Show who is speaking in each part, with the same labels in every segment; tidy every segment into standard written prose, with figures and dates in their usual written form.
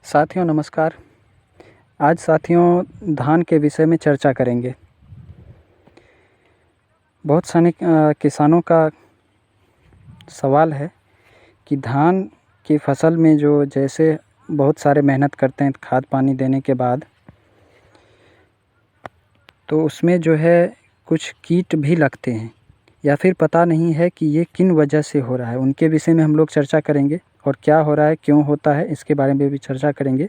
Speaker 1: साथियों नमस्कार। आज साथियों धान के विषय में चर्चा करेंगे। बहुत सारे किसानों का सवाल है कि धान की फसल में जो जैसे बहुत सारे मेहनत करते हैं खाद पानी देने के बाद, तो उसमें जो है कुछ कीट भी लगते हैं या फिर पता नहीं है कि ये किन वजह से हो रहा है। उनके विषय में हम लोग चर्चा करेंगे और क्या हो रहा है, क्यों होता है, इसके बारे में भी चर्चा करेंगे।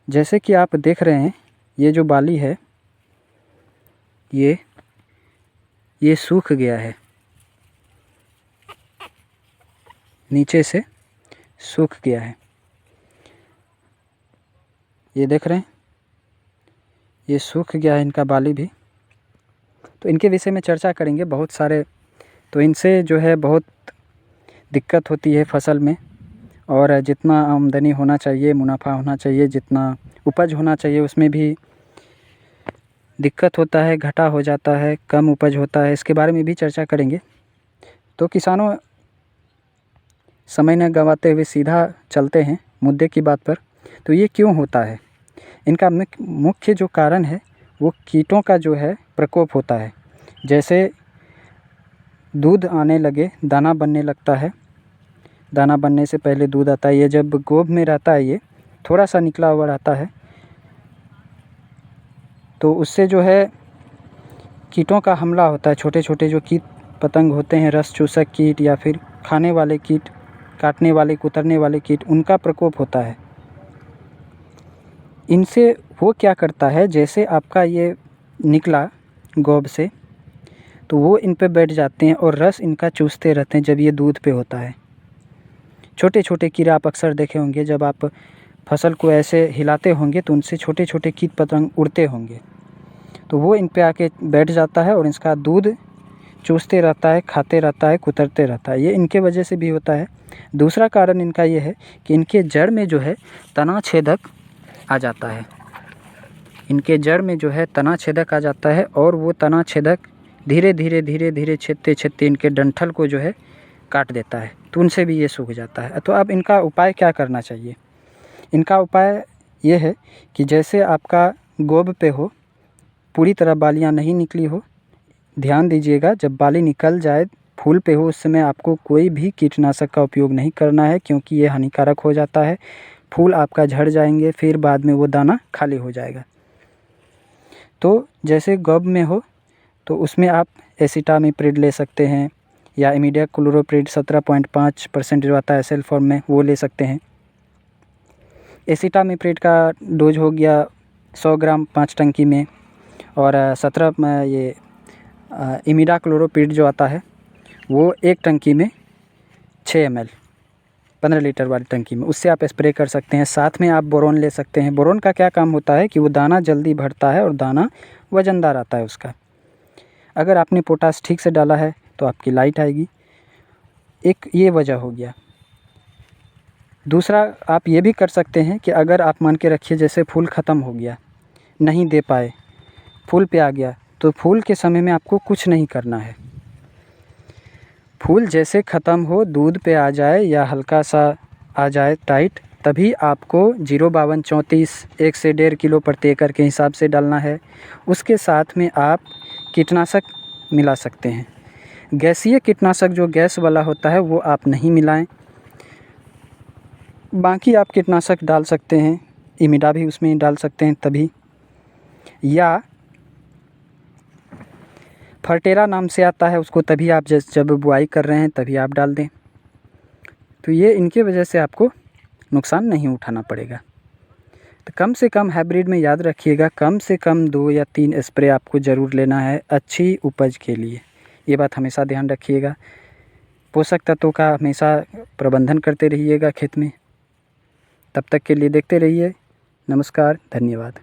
Speaker 1: जैसे कि आप देख रहे हैं, ये जो बाली है ये सूख गया है, नीचे से सूख गया है। ये देख रहे हैं, ये सूख गया है इनका बाली भी। तो इनके विषय में चर्चा करेंगे बहुत सारे। तो इनसे जो है बहुत दिक्कत होती है फसल में, और जितना आमदनी होना चाहिए, मुनाफा होना चाहिए, जितना उपज होना चाहिए, उसमें भी दिक्कत होता है, घाटा हो जाता है, कम उपज होता है। इसके बारे में भी चर्चा करेंगे। तो किसानों समय न गंवाते हुए सीधा चलते हैं मुद्दे की बात पर। तो ये क्यों होता है? इनका मुख्य जो कारण है वो कीटों का जो है प्रकोप होता है। जैसे दूध आने लगे, दाना बनने लगता है, दाना बनने से पहले दूध आता है। ये जब गोभ में रहता है, ये थोड़ा सा निकला हुआ रहता है, तो उससे जो है कीटों का हमला होता है। छोटे छोटे जो कीट पतंग होते हैं, रस चूसक कीट या फिर खाने वाले कीट, काटने वाले, कुतरने वाले कीट, उनका प्रकोप होता है। इनसे वो क्या करता है, जैसे आपका ये निकला गोभ से, तो वो इन पे बैठ जाते हैं और रस इनका चूसते रहते हैं जब ये दूध पे होता है। छोटे छोटे कीड़े आप अक्सर देखे होंगे, जब आप फसल को ऐसे हिलाते होंगे तो उनसे छोटे छोटे कीट पतंग उड़ते होंगे, तो वो इन पे आके बैठ जाता है और इसका दूध चूसते रहता है, खाते रहता है, कुतरते रहता है। ये इनके वजह से भी होता है। दूसरा कारण इनका ये है कि इनके जड़ में जो है तना छेदक आ जाता है। इनके जड़ में जो है तना छेदक आ जाता है, और वो तना छेदक धीरे धीरे छेदते छेदते इनके डंठल को जो है काट देता है, तो उनसे भी ये सूख जाता है। तो अब इनका उपाय क्या करना चाहिए? इनका उपाय ये है कि जैसे आपका गोभ पे हो, पूरी तरह बालियाँ नहीं निकली हो, ध्यान दीजिएगा, जब बाली निकल जाए, फूल पे हो, उस समय आपको कोई भी कीटनाशक का उपयोग नहीं करना है, क्योंकि ये हानिकारक हो जाता है। फूल आपका झड़ जाएंगे, फिर बाद में वो दाना खाली हो जाएगा। तो जैसे गोभ में हो तो उसमें आप एसिटामिप्रिड ले सकते हैं, या इमिडाक्लोप्रिड 17.5% जो आता है सेल फॉर्म में, वो ले सकते हैं। एसिटामिप्रिड का डोज हो गया 100 ग्राम 5 टंकी में, और 17 में ये इमिडाक्लोप्रिड जो आता है वो 1 टंकी में 6 ml 15 लीटर वाली टंकी में, उससे आप स्प्रे कर सकते हैं। साथ में आप बोरोन ले सकते हैं। बोरोन का क्या काम होता है कि वो दाना जल्दी बढ़ता है और दाना वजनदार आता है उसका। अगर आपने पोटास ठीक से डाला है तो आपकी लाइट आएगी। एक ये वजह हो गया। दूसरा आप ये भी कर सकते हैं कि अगर आप मान के रखिए जैसे फूल ख़त्म हो गया, नहीं दे पाए, फूल पे आ गया, तो फूल के समय में आपको कुछ नहीं करना है। फूल जैसे ख़त्म हो, दूध पे आ जाए या हल्का सा आ जाए टाइट, तभी आपको 05234 1 से 1.5 किलो प्रति एकड़ के हिसाब से डालना है। उसके साथ में आप कीटनाशक मिला सकते हैं। गैसीय कीटनाशक जो गैस वाला होता है वो आप नहीं मिलाएं। बाकी आप कीटनाशक डाल सकते हैं, इमिडा भी उसमें डाल सकते हैं तभी, या फर्टेरा नाम से आता है उसको, तभी आप जब बुआई कर रहे हैं तभी आप डाल दें। तो ये इनके वजह से आपको नुकसान नहीं उठाना पड़ेगा। तो कम से कम हाइब्रिड में याद रखिएगा, कम से कम 2 या 3 स्प्रे आपको ज़रूर लेना है अच्छी उपज के लिए। ये बात हमेशा ध्यान रखिएगा। पोषक तत्वों का हमेशा प्रबंधन करते रहिएगा खेत में। तब तक के लिए देखते रहिए। नमस्कार, धन्यवाद।